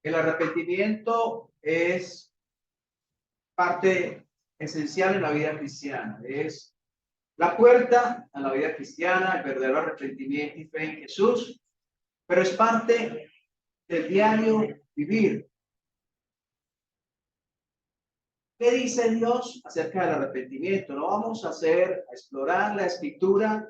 El arrepentimiento es parte esencial en la vida cristiana. Es la puerta a la vida cristiana, el verdadero arrepentimiento y fe en Jesús, pero es parte del diario vivir. ¿Qué dice Dios acerca del arrepentimiento? No vamos a explorar la escritura,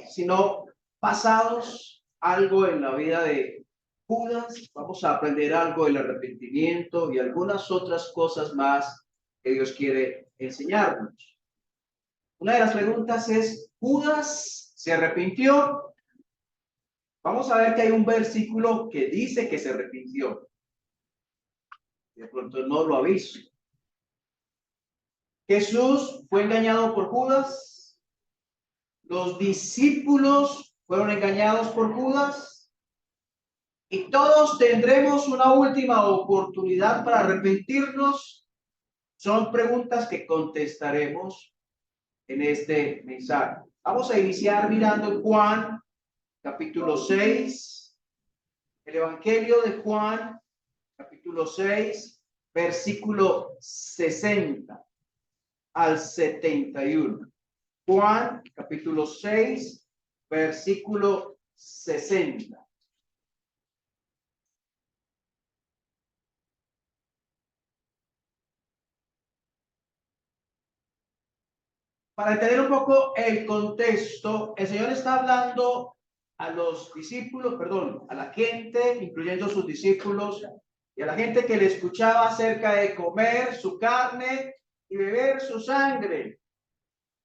sino basados algo en la vida de Judas. Vamos a aprender algo del arrepentimiento y algunas otras cosas más que Dios quiere enseñarnos. Una de las preguntas es, ¿Judas se arrepintió? Vamos a ver que hay un versículo que dice que se arrepintió. De pronto no lo ha visto. Jesús fue engañado por Judas. Los discípulos fueron engañados por Judas. Y todos tendremos una última oportunidad para arrepentirnos. Son preguntas que contestaremos en este mensaje. Vamos a iniciar mirando Juan, capítulo 6. El Evangelio de Juan, capítulo 6, versículo 60 al 71. Juan, capítulo 6, versículo 60. Para entender un poco el contexto, el Señor está hablando a los discípulos, perdón, a la gente, incluyendo sus discípulos, y a la gente que le escuchaba acerca de comer su carne y beber su sangre.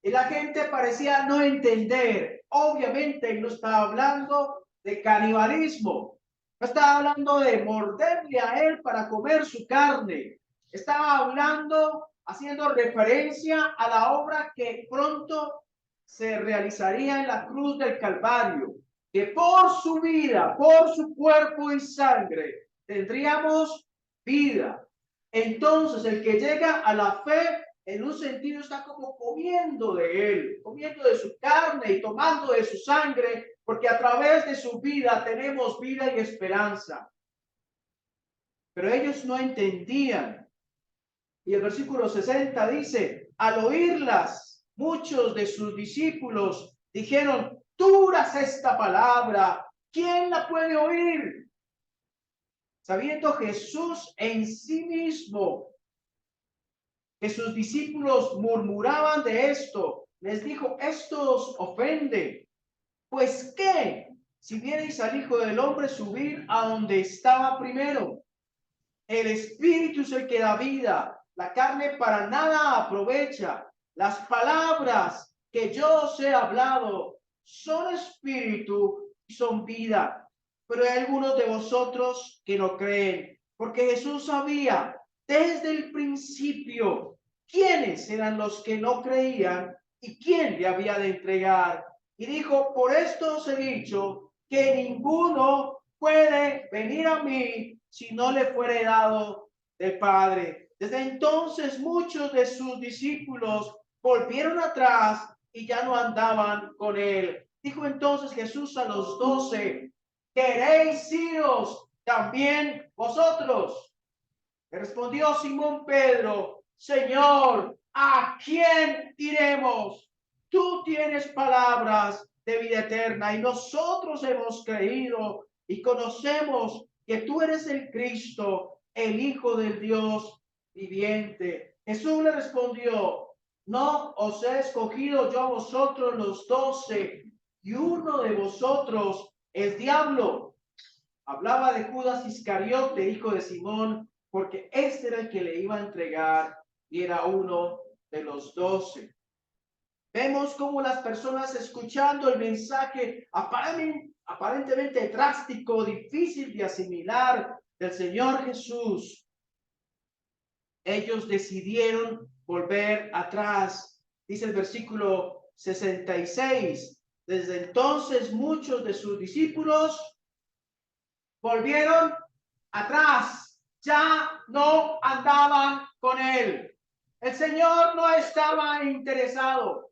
Y la gente parecía no entender. Obviamente, él no estaba hablando de canibalismo. No estaba hablando de morderle a él para comer su carne. Estaba hablando, haciendo referencia a la obra que pronto se realizaría en la cruz del Calvario. Que por su vida, por su cuerpo y sangre, tendríamos vida. Entonces, el que llega a la fe, en un sentido, está como comiendo de él, comiendo de su carne y tomando de su sangre, porque a través de su vida tenemos vida y esperanza. Pero ellos no entendían. Y el versículo 60 dice, al oírlas, muchos de sus discípulos dijeron, duras esta palabra, ¿quién la puede oír? Sabiendo Jesús en sí mismo que sus discípulos murmuraban de esto, les dijo, esto os ofende. Pues qué, si vierais al Hijo del Hombre subir a donde estaba primero. El Espíritu es el que da vida, la carne para nada aprovecha. Las palabras que yo os he hablado son espíritu y son vida. Pero hay algunos de vosotros que no creen, porque Jesús sabía desde el principio quiénes eran los que no creían y quién le había de entregar. Y dijo, por esto os he dicho que ninguno puede venir a mí si no le fuere dado del Padre. Desde entonces muchos de sus discípulos volvieron atrás y ya no andaban con él. Dijo entonces Jesús a los 12, ¿queréis iros también vosotros? Le respondió Simón Pedro, Señor, ¿a quién iremos? Tú tienes palabras de vida eterna y nosotros hemos creído y conocemos que tú eres el Cristo, el Hijo del Dios viviente. Jesús le respondió, no os he escogido yo a vosotros los 12 y uno de vosotros es diablo. Hablaba de Judas Iscariote, hijo de Simón, porque este era el que le iba a entregar y era uno de los 12. Vemos cómo las personas escuchando el mensaje aparentemente drástico, difícil de asimilar del Señor Jesús, ellos decidieron volver atrás. Dice el versículo 66, desde entonces muchos de sus discípulos volvieron atrás, ya no andaban con él. El Señor no estaba interesado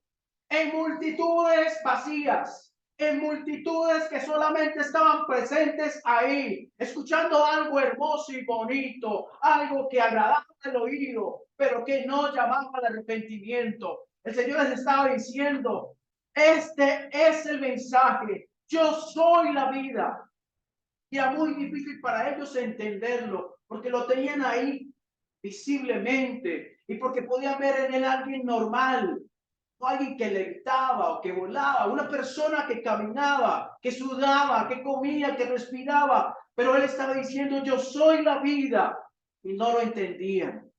en multitudes vacías, en multitudes que solamente estaban presentes ahí, escuchando algo hermoso y bonito, algo que agradaba el oído, pero que no llamaba al arrepentimiento. El Señor les estaba diciendo, este es el mensaje, yo soy la vida. Y era muy difícil para ellos entenderlo, porque lo tenían ahí visiblemente y porque podían ver en él alguien normal, no alguien que levitaba o que volaba, una persona que caminaba, que sudaba, que comía, que respiraba, pero él estaba diciendo, yo soy la vida, y no lo entendían.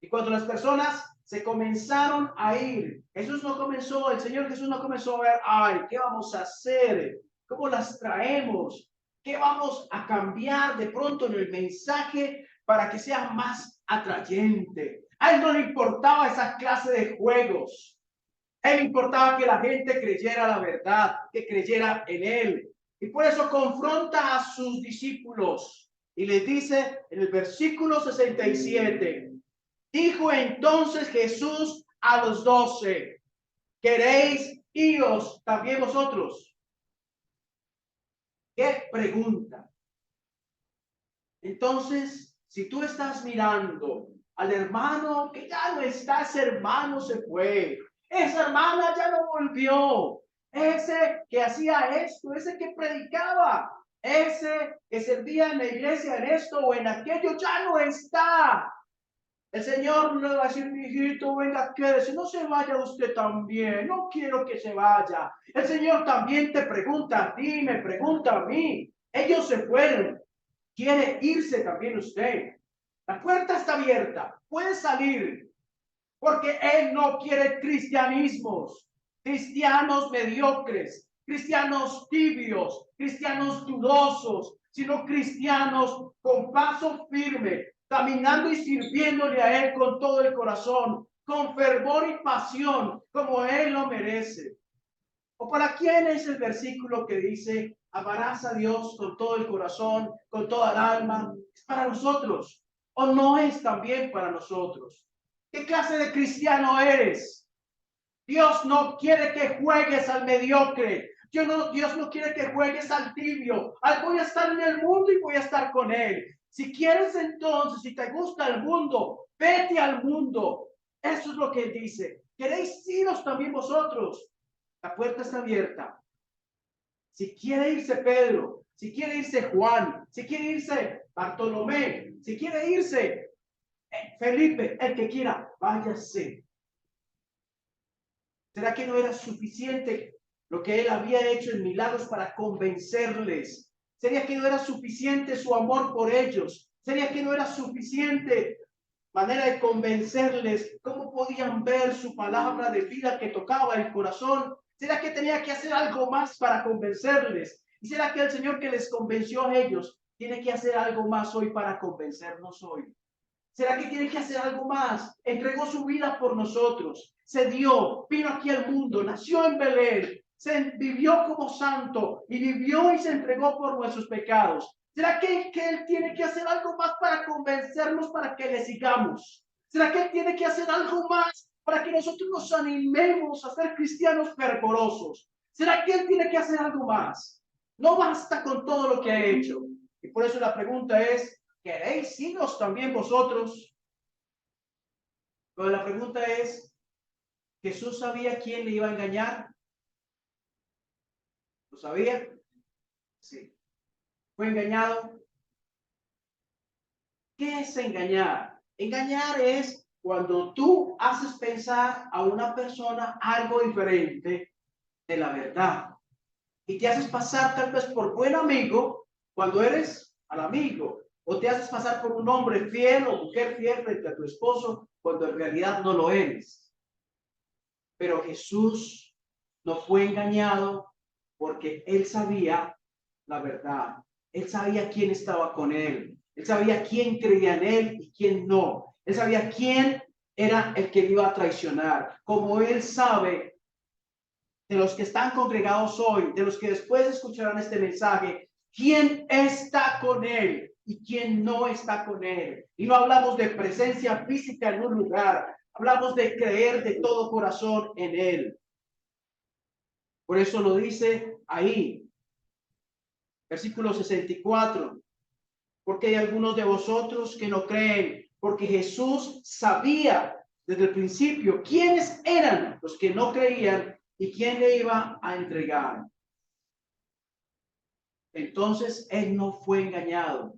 Y cuando las personas se comenzaron a ir, Jesús no comenzó, el Señor Jesús no comenzó a ver, ay, ¿qué vamos a hacer? ¿Cómo las traemos? ¿Qué vamos a cambiar de pronto en el mensaje para que sea más atrayente? A él no le importaba esa clase de juegos. A él le importaba que la gente creyera la verdad, que creyera en él. Y por eso confronta a sus discípulos y les dice en el versículo 67, dijo entonces Jesús a los 12, ¿queréis iros también vosotros? ¿Qué pregunta? Entonces, si tú estás mirando al hermano que ya no está, ese hermano se fue, esa hermana ya no volvió, ese que hacía esto, ese que predicaba, ese que servía en la iglesia en esto o en aquello, ya no está. El Señor no le va a decir, mi hijito, venga, quédese, no se vaya usted también, no quiero que se vaya. El Señor también te pregunta a ti, me pregunta a mí. Ellos se fueron, quiere irse también usted. La puerta está abierta, puede salir, porque Él no quiere cristianismos, cristianos mediocres, cristianos tibios, cristianos dudosos, sino cristianos con paso firme, caminando y sirviéndole a Él con todo el corazón, con fervor y pasión, como Él lo merece. ¿O para quién es el versículo que dice, amarás a Dios con todo el corazón, con toda el alma? ¿Es para nosotros o no es también para nosotros? ¿Qué clase de cristiano eres? Dios no quiere que juegues al mediocre. Dios no quiere que juegues al tibio. Voy a estar en el mundo y voy a estar con Él. Si quieres entonces, si te gusta el mundo, vete al mundo. Eso es lo que Él dice. ¿Queréis iros también vosotros? La puerta está abierta. Si quiere irse Pedro, si quiere irse Juan, si quiere irse Bartolomé, si quiere irse Felipe, el que quiera, váyase. ¿Será que no era suficiente lo que él había hecho en milagros para convencerles? ¿Sería que no era suficiente su amor por ellos? ¿Sería que no era suficiente manera de convencerles cómo podían ver su palabra de vida que tocaba el corazón? ¿Será que tenía que hacer algo más para convencerles? ¿Y será que el Señor que les convenció a ellos tiene que hacer algo más hoy para convencernos hoy? ¿Será que tiene que hacer algo más? Entregó su vida por nosotros, se dio, vino aquí al mundo, nació en Belén, se vivió como santo y vivió y se entregó por nuestros pecados. ¿Será que Él tiene que hacer algo más para convencernos para que le sigamos? ¿Será que Él tiene que hacer algo más para que nosotros nos animemos a ser cristianos fervorosos? ¿Será que Él tiene que hacer algo más? No basta con todo lo que ha hecho. Y por eso la pregunta es, ¿queréis iros también vosotros? Pero la pregunta es, ¿Jesús sabía quién le iba a engañar? ¿Lo sabía? Sí. ¿Fue engañado? ¿Qué es engañar? Engañar es cuando tú haces pensar a una persona algo diferente de la verdad y te haces pasar tal vez por buen amigo cuando eres al amigo, o te haces pasar por un hombre fiel o mujer fiel frente a tu esposo cuando en realidad no lo eres. Pero Jesús no fue engañado porque él sabía la verdad. Él sabía quién estaba con él. Él sabía quién creía en él y quién no. Él sabía quién era el que iba a traicionar. Como él sabe de los que están congregados hoy, de los que después escucharán este mensaje, quién está con él y quién no está con él. Y no hablamos de presencia física en un lugar, hablamos de creer de todo corazón en él. Por eso lo dice ahí, versículo 64. Porque hay algunos de vosotros que no creen, porque Jesús sabía desde el principio quiénes eran los que no creían y quién le iba a entregar. Entonces él no fue engañado.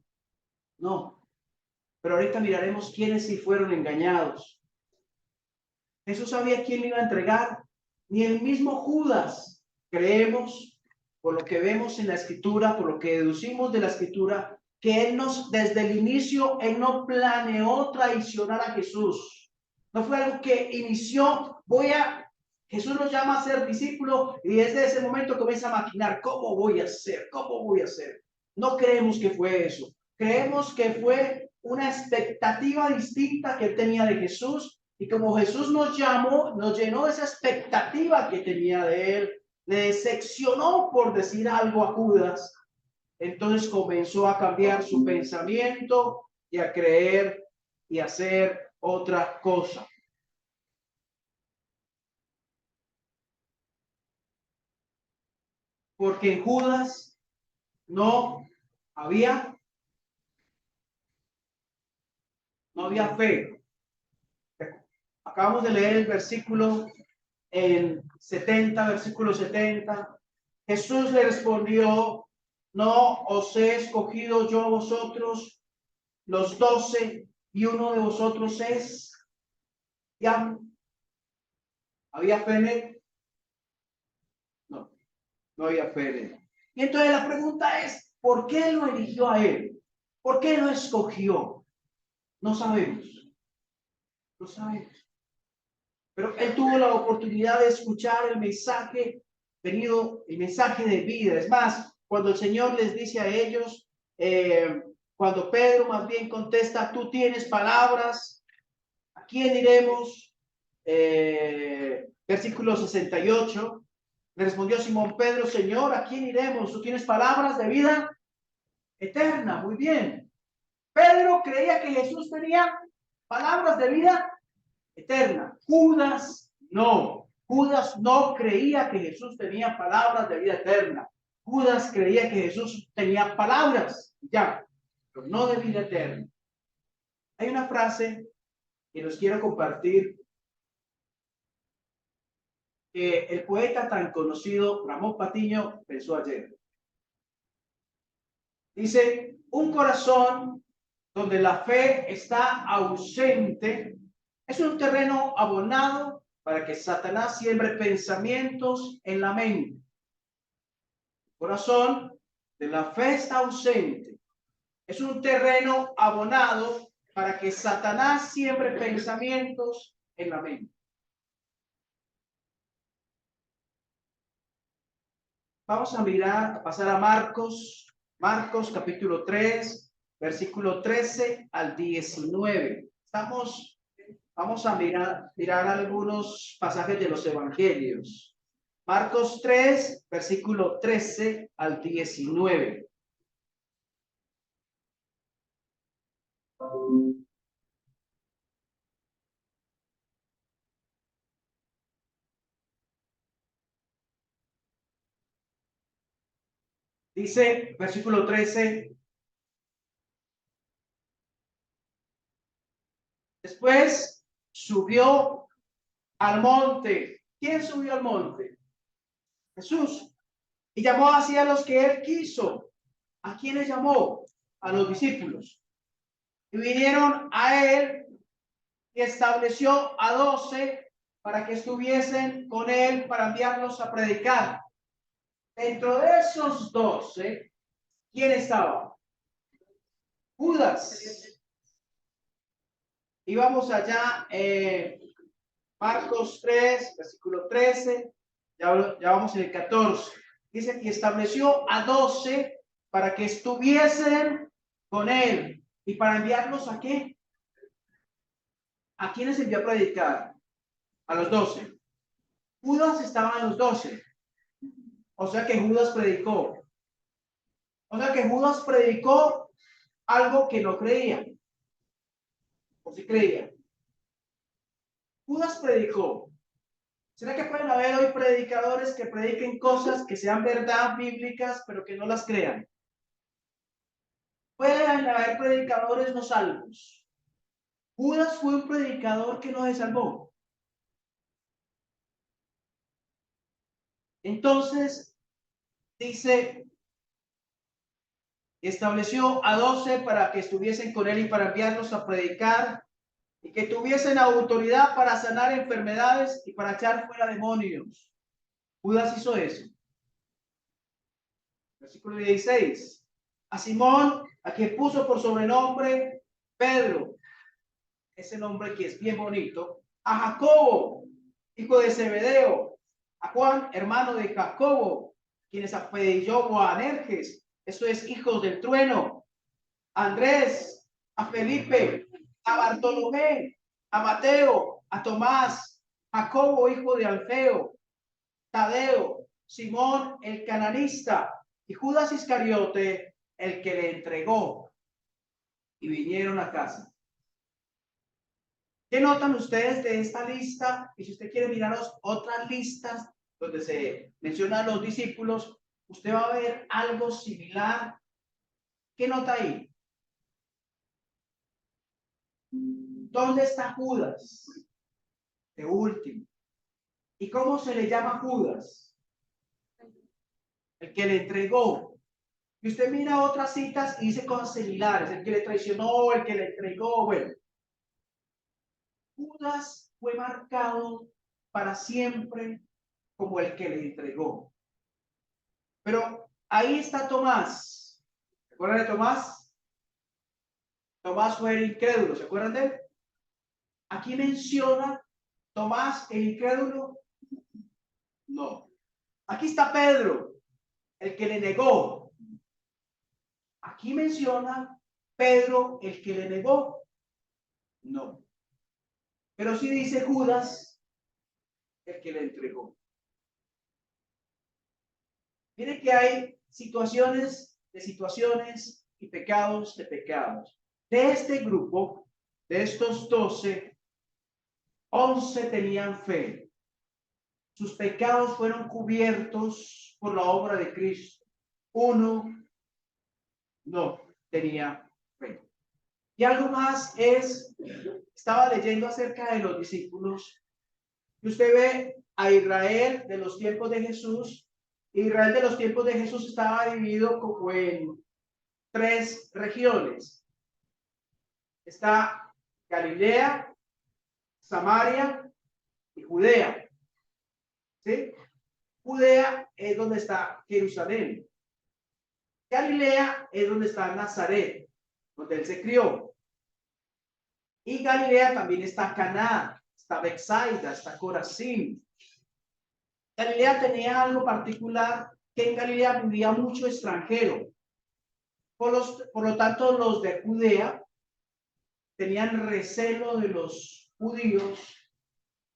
No. Pero ahorita miraremos quiénes sí fueron engañados. Jesús sabía quién le iba a entregar. Ni el mismo Judas, creemos, por lo que vemos en la escritura, por lo que deducimos de la escritura, que desde el inicio, él no planeó traicionar a Jesús. No fue algo que inició, Jesús nos llama a ser discípulo y desde ese momento comienza a maquinar, ¿cómo voy a hacer? ¿Cómo voy a hacer? No creemos que fue eso. Creemos que fue una expectativa distinta que él tenía de Jesús, y como Jesús nos llamó, nos llenó de esa expectativa que tenía de él, le decepcionó, por decir algo, a Judas. Entonces comenzó a cambiar su pensamiento y a creer y hacer otra cosa. Porque en Judas no había fe. Acabamos de leer el versículo en 70, versículo 70. Jesús le respondió: ¿no os he escogido yo a vosotros los 12 y uno de vosotros es ya? ¿Había fe en él? No, no había fe en él. Y entonces la pregunta es, ¿por qué lo eligió a él? ¿Por qué lo escogió? No sabemos. No sabemos. Pero él tuvo la oportunidad de escuchar el mensaje el mensaje de vida. Es más, cuando el Señor les dice a ellos, cuando Pedro más bien contesta, tú tienes palabras, ¿a quién iremos? Versículo 68, le respondió Simón Pedro: Señor, ¿a quién iremos? Tú tienes palabras de vida eterna. Muy bien. Pedro creía que Jesús tenía palabras de vida eterna. Judas no. Judas no creía que Jesús tenía palabras de vida eterna. Judas creía que Jesús tenía palabras, ya, pero no de vida eterna. Hay una frase que los quiero compartir, que el poeta tan conocido Ramón Patiño pensó ayer. Dice: un corazón donde la fe está ausente es un terreno abonado para que Satanás siembre pensamientos en la mente. El corazón de la fe está ausente. Es un terreno abonado para que Satanás siembre pensamientos en la mente. Vamos a pasar a Marcos capítulo 3, versículo 13 al 19. Vamos a mirar algunos pasajes de los evangelios. Marcos 3, versículo 13 al 19. Dice, versículo 13: después subió al monte. ¿Quién subió al monte? Jesús. Y llamó así a los que él quiso. ¿A quiénes llamó? A los discípulos. Y vinieron a él y estableció a 12 para que estuviesen con él, para enviarlos a predicar. Dentro de esos 12, ¿quién estaba? Judas. Y vamos allá, Marcos 3, versículo 13, ya vamos en el 14. Dice que estableció a 12 para que estuviesen con él. ¿Y para enviarlos a qué? ¿A quiénes envió a predicar? A los 12. Judas estaba en los 12. O sea que Judas predicó. O sea que Judas predicó algo que no creía. ¿O sí creía? Judas predicó. ¿Será que pueden haber hoy predicadores que prediquen cosas que sean verdad bíblicas, pero que no las crean? Pueden haber predicadores no salvos. Judas fue un predicador que no se salvó. Entonces, dice, estableció a 12 para que estuviesen con él y para enviarlos a predicar y que tuviesen autoridad para sanar enfermedades y para echar fuera demonios. Judas hizo eso. Versículo 16. A Simón, a quien puso por sobrenombre Pedro, ese nombre que es bien bonito, a Jacobo, hijo de Zebedeo, a Juan, hermano de Jacobo, quienes apellidó Boanerges, eso es hijos del trueno, a Andrés, a Felipe, a Bartolomé, a Mateo, a Tomás, Jacobo, hijo de Alfeo, Tadeo, Simón el cananista y Judas Iscariote, el que le entregó. Y vinieron a casa. ¿Qué notan ustedes de esta lista? Y si usted quiere miraros otras listas donde se mencionan los discípulos, usted va a ver algo similar. ¿Qué nota ahí? ¿Dónde está Judas? De último. ¿Y cómo se le llama Judas? El que le entregó. Y usted mira otras citas y dice cosas similares. El que le traicionó, el que le entregó. Bueno, Judas fue marcado para siempre como el que le entregó. Pero ahí está Tomás. ¿Se acuerdan de Tomás? Tomás fue el incrédulo. ¿Se acuerdan de él? Aquí menciona Tomás el incrédulo. No. Aquí está Pedro, el que le negó. Aquí menciona Pedro, el que le negó. No. Pero sí dice Judas, el que le entregó. Mire que hay situaciones y pecados de pecados. De este grupo, de estos 12, 11 tenían fe. Sus pecados fueron cubiertos por la obra de Cristo. Uno no tenía fe. Y algo más es, estaba leyendo acerca de los discípulos, y usted ve a Israel de los tiempos de Jesús. Israel de los tiempos de Jesús estaba dividido como en 3 regiones. Está Galilea, Samaria y Judea. ¿Sí? Judea es donde está Jerusalén. Galilea es donde está Nazaret, donde él se crió. Y Galilea también está Caná, está Betsaida, está Corazín. Galilea tenía algo particular, que en Galilea vivía mucho extranjero. Por lo tanto, los de Judea tenían recelo de los judíos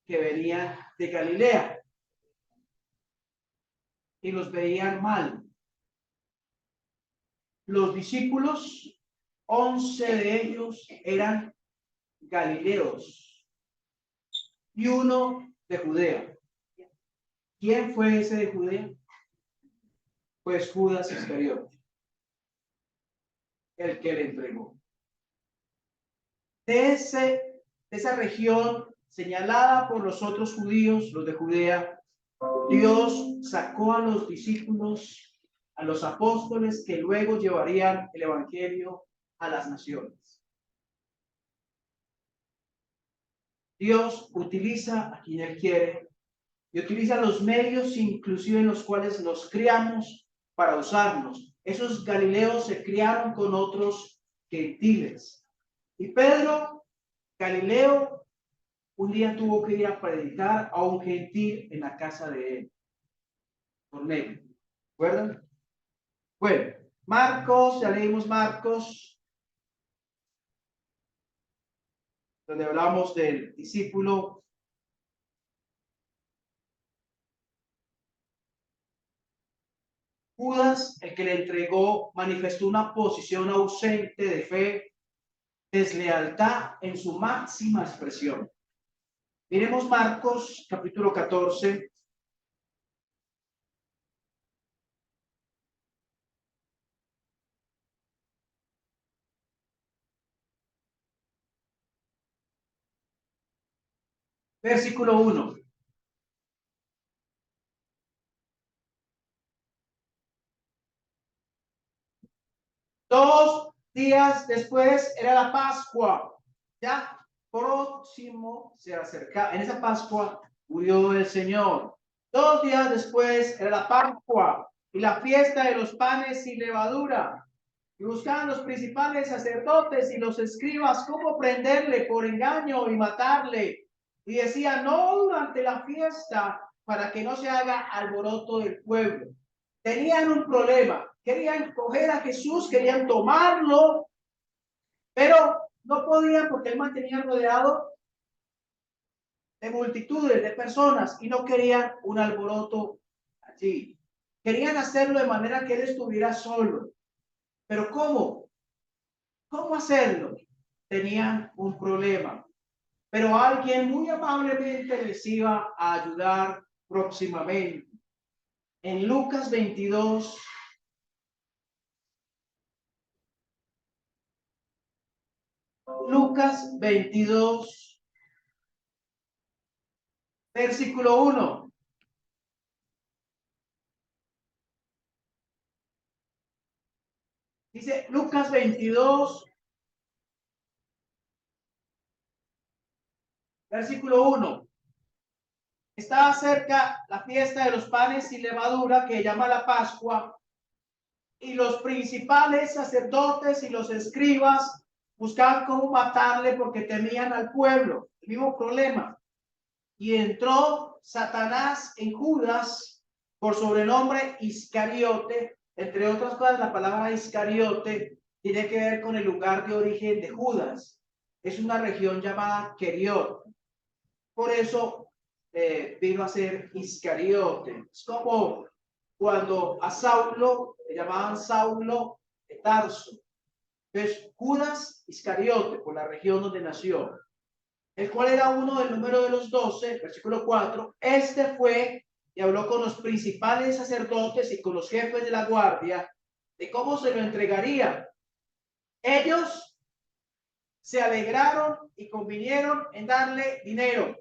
que venían de Galilea y los veían mal. Los discípulos, 11 de ellos eran galileos y uno de Judea. ¿Quién fue ese de Judea? Pues Judas Iscariote, el que le entregó. De esa región señalada por los otros judíos, los de Judea, Dios sacó a los discípulos, a los apóstoles que luego llevarían el evangelio a las naciones. Dios utiliza a quien Él quiere y utiliza los medios inclusive en los cuales nos criamos para usarnos. Esos galileos se criaron con otros gentiles. Y Pedro, Galileo, un día tuvo que ir a predicar a un gentil en la casa de él, Cornelio. ¿Recuerdan? Bueno, Marcos, ya leímos Marcos, donde hablamos del discípulo. Judas, el que le entregó, manifestó una posición ausente de fe, deslealtad en su máxima expresión. Miremos Marcos capítulo 14. Versículo 1. 2 días después era la Pascua. Ya próximo se acercaba. En esa Pascua murió el Señor. 2 días después era la Pascua y la fiesta de los panes sin levadura. Y buscaban los principales sacerdotes y los escribas cómo prenderle por engaño y matarle. Y decían, no durante la fiesta, para que no se haga alboroto del pueblo. Tenían un problema. Querían coger a Jesús, querían tomarlo, pero no podían porque él mantenía rodeado de multitudes de personas y no querían un alboroto allí. Querían hacerlo de manera que él estuviera solo. Pero ¿cómo? ¿Cómo hacerlo? Tenían un problema. Pero alguien muy amablemente les iba a ayudar próximamente. En Lucas 22, Lucas 22, versículo 1. Dice Lucas 22, versículo 1. Estaba cerca la fiesta de los panes sin levadura, que llama la Pascua, y los principales sacerdotes y los escribas buscaban cómo matarle porque temían al pueblo. El mismo problema. Y entró Satanás en Judas, por sobrenombre Iscariote. Entre otras cosas, la palabra Iscariote tiene que ver con el lugar de origen de Judas. Es una región llamada Queriot. Por eso vino a ser Iscariote. Es como cuando a Saulo le llamaban Saulo de Tarso. Entonces, Judas Iscariote, por la región donde nació, el cual era uno del número de los 12, versículo 4. Este fue y habló con los principales sacerdotes y con los jefes de la guardia de cómo se lo entregaría. Ellos se alegraron y convinieron en darle dinero.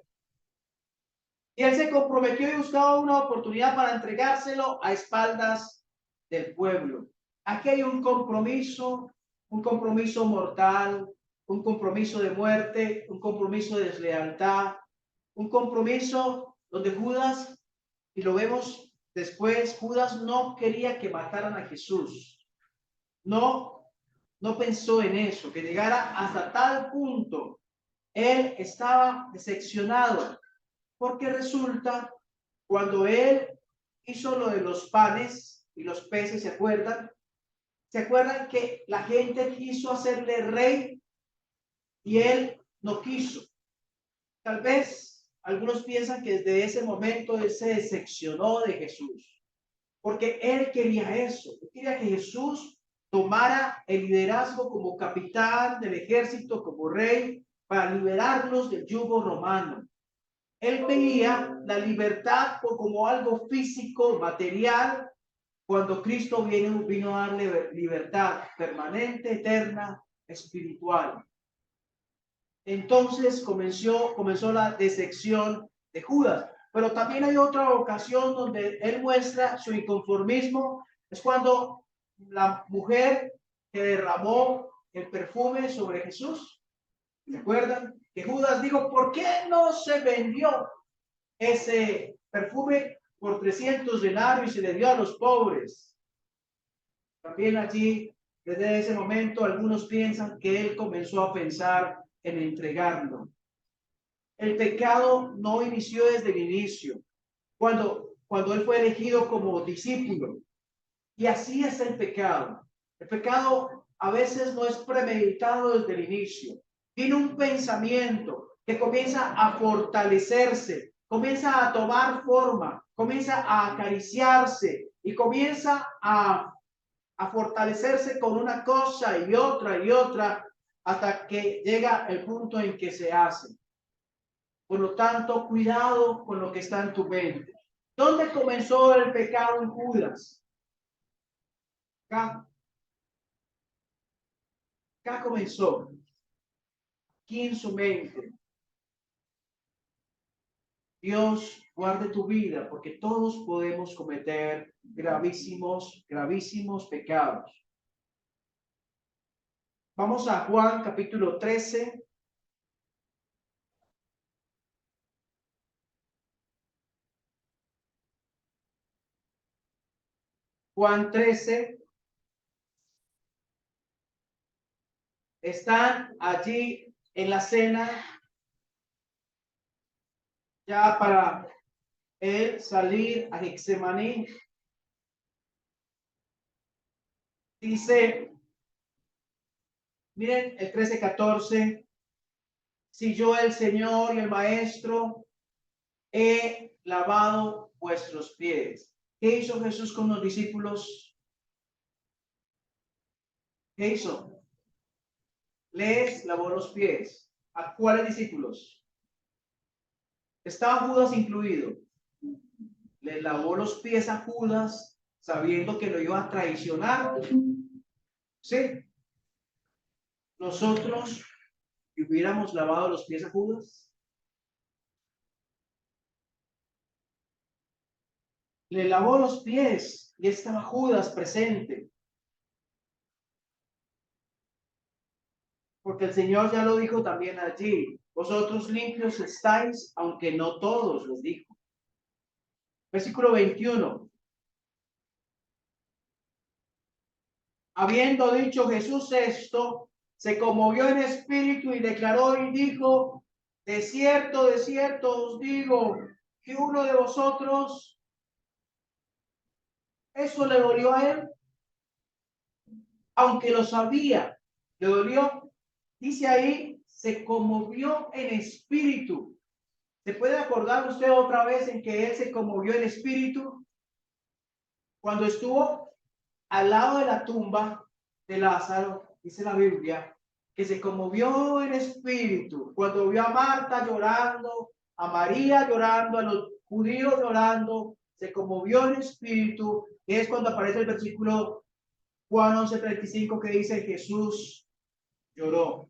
Y él se comprometió y buscaba una oportunidad para entregárselo a espaldas del pueblo. Aquí hay un compromiso mortal, un compromiso de muerte, un compromiso de deslealtad, un compromiso donde Judas, y lo vemos después, Judas no quería que mataran a Jesús. No pensó en eso, que llegara hasta tal punto. Él estaba decepcionado, porque resulta, cuando él hizo lo de los panes y los peces, ¿se acuerdan? ¿Se acuerdan que la gente quiso hacerle rey y él no quiso? Tal vez algunos piensan que desde ese momento él se decepcionó de Jesús, porque él quería eso. Él quería que Jesús tomara el liderazgo como capitán del ejército, como rey, para liberarlos del yugo romano. Él veía la libertad como algo físico, material, cuando Cristo vino a darle libertad permanente, eterna, espiritual. Entonces comenzó la decepción de Judas. Pero también hay otra ocasión donde él muestra su inconformismo. Es cuando la mujer que derramó el perfume sobre Jesús. ¿Se acuerdan? Que Judas dijo, ¿por qué no se vendió ese perfume por 300 denarios y se le dio a los pobres? También allí, desde ese momento, algunos piensan que él comenzó a pensar en entregarlo. El pecado no inició desde el inicio, cuando él fue elegido como discípulo. Y así es el pecado. El pecado a veces no es premeditado desde el inicio. Tiene un pensamiento que comienza a fortalecerse, comienza a tomar forma, comienza a acariciarse y comienza a fortalecerse con una cosa y otra hasta que llega el punto en que se hace. Por lo tanto, cuidado con lo que está en tu mente. ¿Dónde comenzó el pecado en Judas? Acá, acá comenzó, aquí en su mente. Dios guarde tu vida, porque todos podemos cometer gravísimos, gravísimos pecados. Vamos a Juan capítulo 13. Juan 13. Están allí en la cena, ya para él salir a Getsemaní. Dice, miren el 13:14, si yo el Señor y el Maestro he lavado vuestros pies. ¿Qué hizo Jesús con los discípulos? ¿Qué hizo? Les lavó los pies. ¿A cuáles discípulos? Estaba Judas incluido. Le lavó los pies a Judas sabiendo que lo iba a traicionar. ¿Sí? Nosotros hubiéramos lavado los pies a Judas. Le lavó los pies y estaba Judas presente. Porque el Señor ya lo dijo también allí. Vosotros limpios estáis, aunque no todos, les dijo. Versículo 21. Habiendo dicho Jesús esto, se conmovió en espíritu y declaró y dijo, de cierto os digo, que uno de vosotros, eso le dolió a él, aunque lo sabía, le dolió. Dice ahí, se conmovió en espíritu. ¿Se puede acordar usted otra vez en que él se conmovió en espíritu? Cuando estuvo al lado de la tumba de Lázaro, dice la Biblia, que se conmovió en espíritu cuando vio a Marta llorando, a María llorando, a los judíos llorando, se conmovió en espíritu, y es cuando aparece el versículo Juan 11:35 que dice Jesús lloró.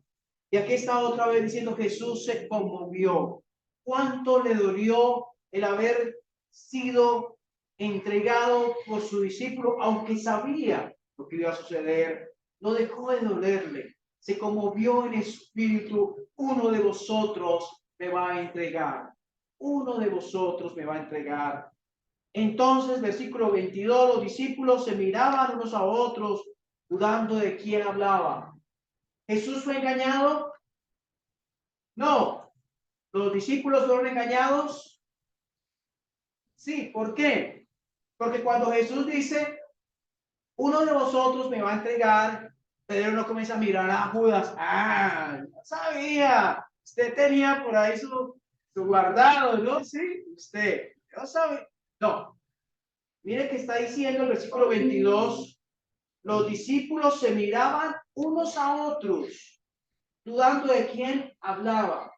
Y aquí está otra vez diciendo Jesús se conmovió. ¿Cuánto le dolió el haber sido entregado por su discípulo, aunque sabía lo que iba a suceder? No dejó de dolerle. Se conmovió en espíritu. Uno de vosotros me va a entregar. Uno de vosotros me va a entregar. Entonces, versículo 22, los discípulos se miraban unos a otros, dudando de quién hablaba. ¿Jesús fue engañado? No. ¿Los discípulos fueron engañados? Sí. ¿Por qué? Porque cuando Jesús dice, uno de vosotros me va a entregar, Pedro no comienza a mirar a Judas. Ah, no sabía. Usted tenía por ahí su guardado, ¿no? Sí, usted. No sabe. No. Mire que está diciendo el versículo 22. Los discípulos se miraban unos a otros, dudando de quién hablaba.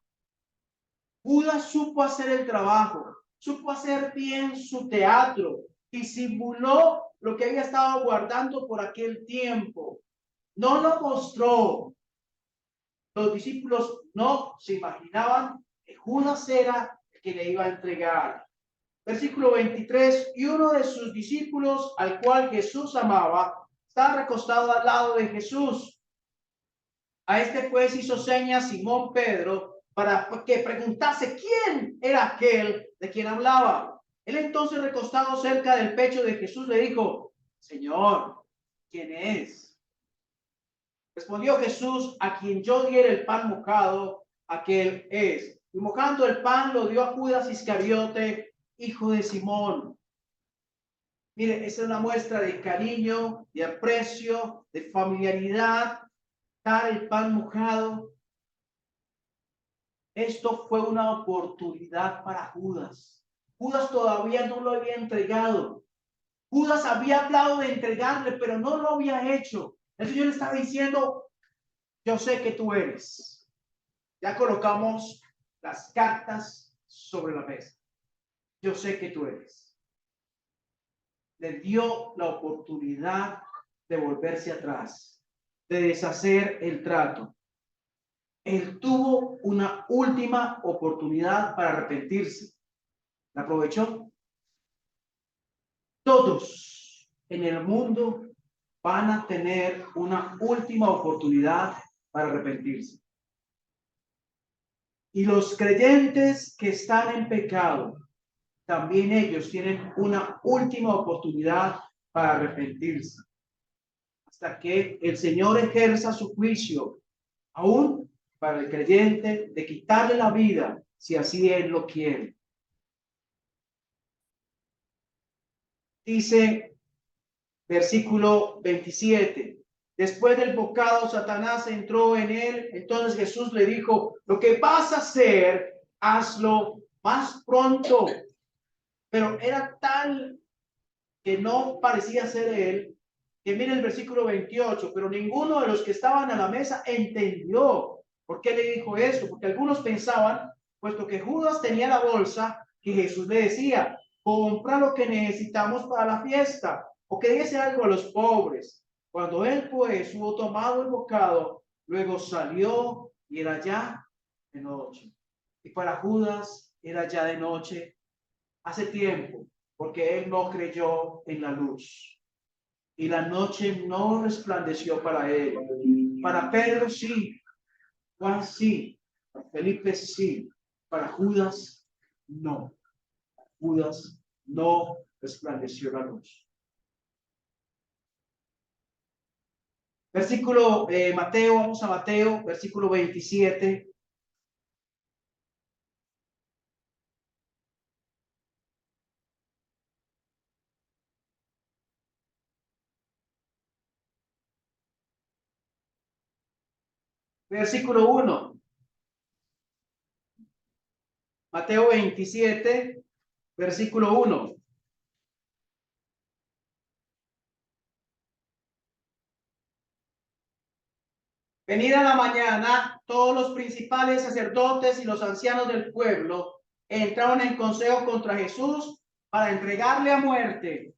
Judas supo hacer el trabajo, supo hacer bien su teatro y simuló lo que había estado guardando por aquel tiempo. No lo mostró. Los discípulos no se imaginaban que Judas era el que le iba a entregar. Versículo 23, y uno de sus discípulos, al cual Jesús amaba, estaba recostado al lado de Jesús. A este pues hizo señas Simón Pedro para que preguntase quién era aquel de quien hablaba. Él entonces, recostado cerca del pecho de Jesús, le dijo, Señor, ¿quién es? Respondió Jesús, a quien yo diera el pan mojado, aquel es. Y mojando el pan lo dio a Judas Iscariote, hijo de Simón. Mire, esa es una muestra de cariño, de aprecio, de familiaridad. Dar el pan mojado. Esto fue una oportunidad para Judas. Judas todavía no lo había entregado. Judas había hablado de entregarle, pero no lo había hecho. El Señor le estaba diciendo, yo sé que tú eres. Ya colocamos las cartas sobre la mesa. Yo sé que tú eres. Le dio la oportunidad de volverse atrás, de deshacer el trato. Él tuvo una última oportunidad para arrepentirse. ¿La aprovechó? Todos en el mundo van a tener una última oportunidad para arrepentirse. Y los creyentes que están en pecado, también ellos tienen una última oportunidad para arrepentirse. Hasta que el Señor ejerza su juicio, aún para el creyente, de quitarle la vida, si así Él lo quiere. Dice versículo 27. Después del bocado, Satanás entró en él. Entonces Jesús le dijo, lo que vas a hacer, hazlo más pronto. Pero era tal que no parecía ser él, que mire el versículo 28, pero ninguno de los que estaban a la mesa entendió por qué le dijo esto, porque algunos pensaban, puesto que Judas tenía la bolsa, que Jesús le decía, compra lo que necesitamos para la fiesta, o que diese algo a los pobres. Cuando él pues hubo tomado el bocado, luego salió y era ya de noche. Y para Judas era ya de noche hace tiempo, porque él no creyó en la luz. Y la noche no resplandeció para él. Para Pedro sí, Juan sí, para Felipe sí, para Judas no. Judas no resplandeció la luz. Versículo Mateo, vamos a Mateo, versículo 27. Versículo 1. Mateo 27, versículo 1. Venida la mañana, todos los principales sacerdotes y los ancianos del pueblo entraron en consejo contra Jesús para entregarle a muerte.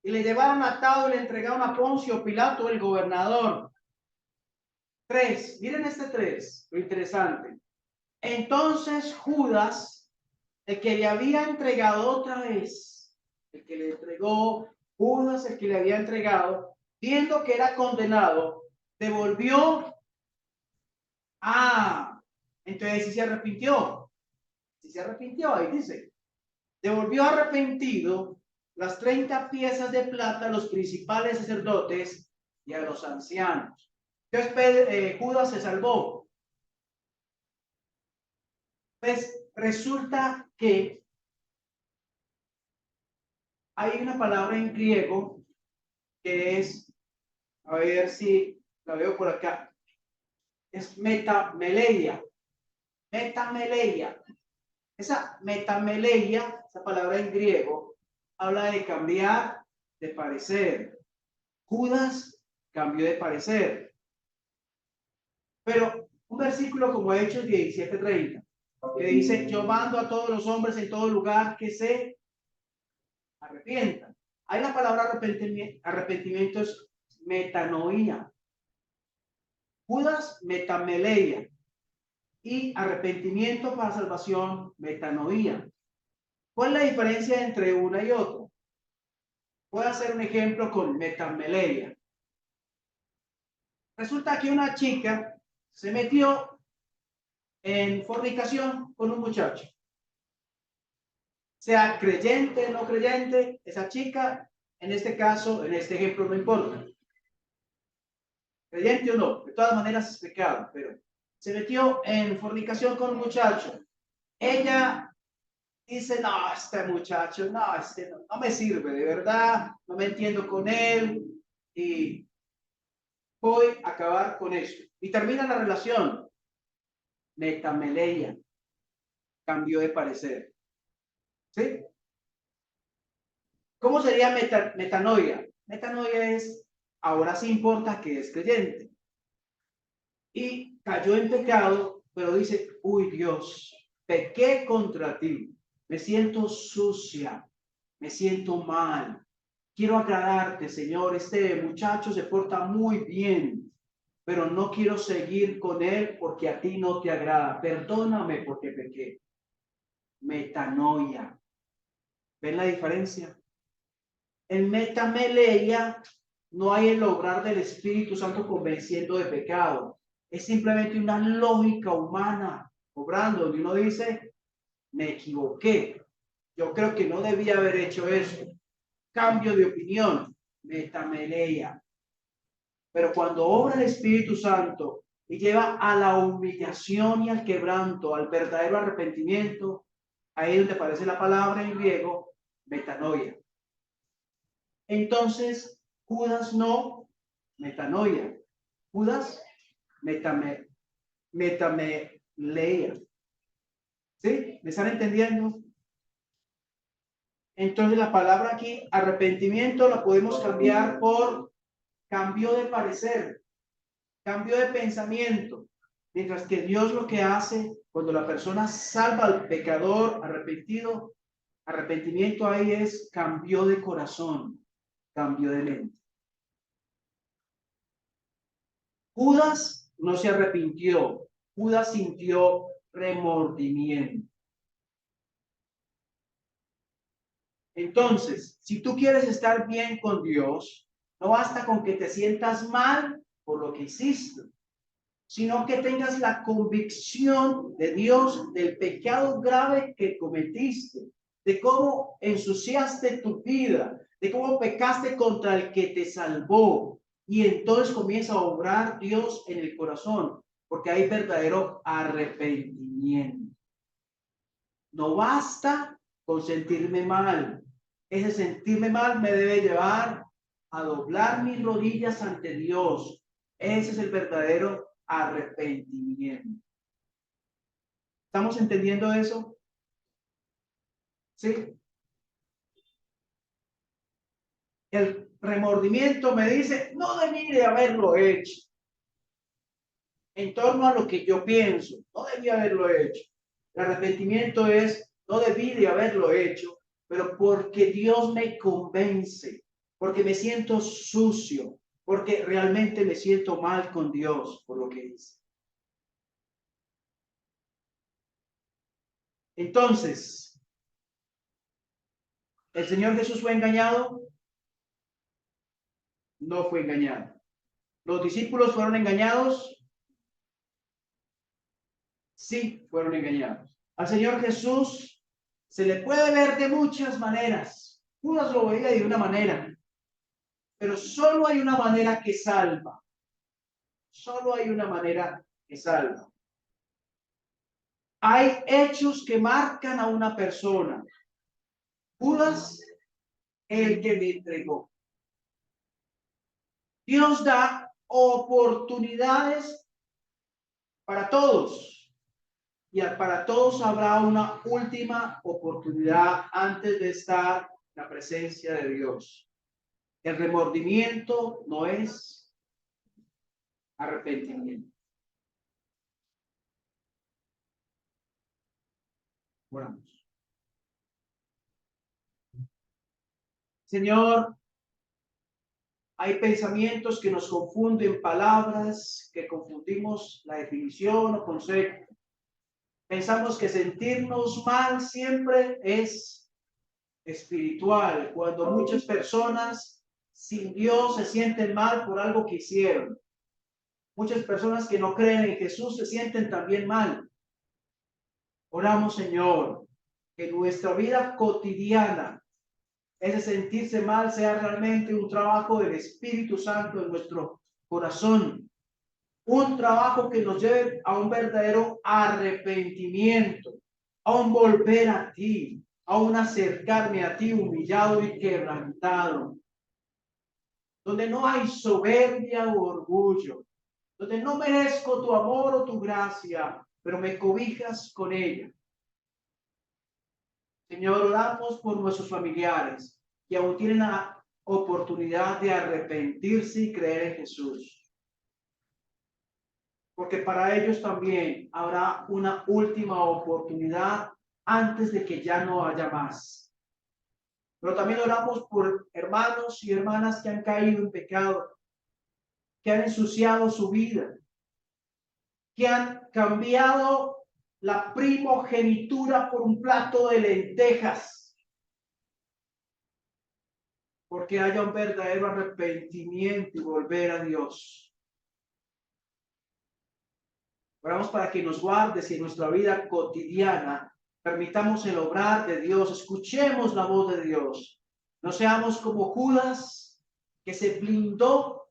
Y le llevaron atado y le entregaron a Poncio Pilato, el gobernador. 3. Miren este 3, lo interesante. Entonces Judas, el que le había entregado otra vez, el que le entregó, Judas, el que le había entregado, viendo que era condenado, devolvió. Entonces si se arrepintió. Si se arrepintió, ahí dice. Devolvió arrepentido las 30 piezas de plata a los principales sacerdotes y a los ancianos. Entonces Judas se salvó. Pues resulta que hay una palabra en griego que es, a ver si la veo por acá, es metameleia. Metameleia. Esa metameleia, esa palabra en griego, habla de cambiar de parecer. Judas cambió de parecer. Pero un versículo como Hechos 17:30, que dice, yo mando a todos los hombres en todo lugar que se arrepientan. Ahí la palabra arrepentimiento es metanoía. Judas, metameleia. Y arrepentimiento para salvación, metanoía. ¿Cuál es la diferencia entre una y otra? Voy a hacer un ejemplo con metameleia. Resulta que una chica se metió en fornicación con un muchacho. Sea creyente, no creyente, esa chica, en este caso, en este ejemplo, no importa. Creyente o no, de todas maneras es pecado, pero se metió en fornicación con un muchacho. Ella dice, no, este muchacho, no, no me sirve, de verdad, no me entiendo con él y voy a acabar con esto. Y termina la relación. Metameleia, cambió de parecer. ¿Sí? ¿Cómo sería metanoia? Metanoia es, ahora sí importa que es creyente. Y cayó en pecado, pero dice, uy Dios, pequé contra ti, me siento sucia, me siento mal. Quiero agradarte, Señor. Este muchacho se porta muy bien, pero no quiero seguir con él porque a ti no te agrada. Perdóname porque pequé. Metanoia. ¿Ven la diferencia? En metameleia no hay el obrar del Espíritu Santo convenciendo de pecado. Es simplemente una lógica humana obrando, donde uno dice, me equivoqué. Yo creo que no debía haber hecho eso. Cambio de opinión. Metameleia. Pero cuando obra el Espíritu Santo y lleva a la humillación y al quebranto, al verdadero arrepentimiento, ahí es donde aparece la palabra en griego, metanoia. Entonces, Judas no, metanoia. Judas, metameleia. ¿Sí? ¿Me están entendiendo? Entonces, la palabra aquí, arrepentimiento, la podemos cambiar por cambio de parecer, cambio de pensamiento. Mientras que Dios lo que hace cuando la persona salva al pecador arrepentido, arrepentimiento ahí es cambio de corazón, cambio de mente. Judas no se arrepintió, Judas sintió remordimiento. Entonces, si tú quieres estar bien con Dios, no basta con que te sientas mal por lo que hiciste, sino que tengas la convicción de Dios del pecado grave que cometiste, de cómo ensuciaste tu vida, de cómo pecaste contra el que te salvó. Y entonces comienza a obrar Dios en el corazón, porque hay verdadero arrepentimiento. No basta con sentirme mal. Ese sentirme mal me debe llevar a doblar mis rodillas ante Dios. Ese es el verdadero arrepentimiento. ¿Estamos entendiendo eso? ¿Sí? El remordimiento me dice, no debí de haberlo hecho. En torno a lo que yo pienso, no debí haberlo hecho. El arrepentimiento es, no debí de haberlo hecho, pero porque Dios me convence, porque me siento sucio, porque realmente me siento mal con Dios por lo que hice. Entonces, ¿el Señor Jesús fue engañado? No fue engañado. ¿Los discípulos fueron engañados? Sí, fueron engañados. Al Señor Jesús se le puede ver de muchas maneras. Judas lo veía de una manera, pero solo hay una manera que salva. Solo hay una manera que salva. Hay hechos que marcan a una persona. Judas, el que le entregó. Dios da oportunidades para todos. Y para todos habrá una última oportunidad antes de estar en la presencia de Dios. El remordimiento no es arrepentimiento. Bueno, Señor, hay pensamientos que nos confunden, palabras que confundimos la definición o concepto. Pensamos que sentirnos mal siempre es espiritual, cuando muchas personas sin Dios se sienten mal por algo que hicieron. Muchas personas que no creen en Jesús se sienten también mal. Oramos, Señor, que nuestra vida cotidiana, ese sentirse mal, sea realmente un trabajo del Espíritu Santo en nuestro corazón. Un trabajo que nos lleve a un verdadero arrepentimiento, a un volver a ti, a un acercarme a ti humillado y quebrantado, donde no hay soberbia o orgullo, donde no merezco tu amor o tu gracia, pero me cobijas con ella. Señor, oramos por nuestros familiares que aún tienen la oportunidad de arrepentirse y creer en Jesús. porque para ellos también habrá una última oportunidad antes de que ya no haya más. Pero también oramos por hermanos y hermanas que han caído en pecado, que han ensuciado su vida, que han cambiado la primogenitura por un plato de lentejas, porque haya un verdadero arrepentimiento y volver a Dios. Oramos para que nos guardes y en nuestra vida cotidiana permitamos el obrar de Dios, escuchemos la voz de Dios. No seamos como Judas, que se blindó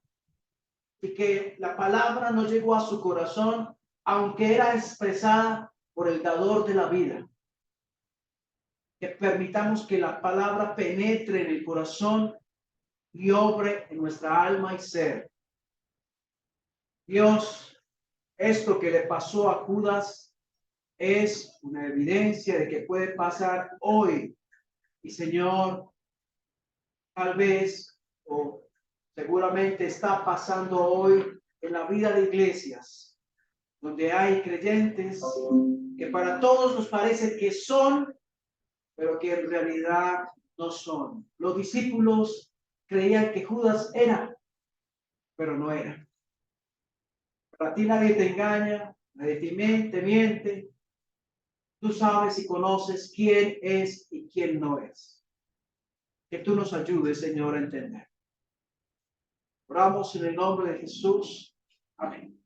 y que la palabra no llegó a su corazón, aunque era expresada por el dador de la vida. Que permitamos que la palabra penetre en el corazón y obre en nuestra alma y ser. Dios, esto que le pasó a Judas es una evidencia de que puede pasar hoy. Y Señor, tal vez o seguramente está pasando hoy en la vida de iglesias, donde hay creyentes que para todos nos parece que son, pero que en realidad no son. Los discípulos creían que Judas era, pero no era. Para ti nadie te engaña, nadie te miente. Tú sabes y conoces quién es y quién no es. Que tú nos ayudes, Señor, a entender. Oramos en el nombre de Jesús. Amén.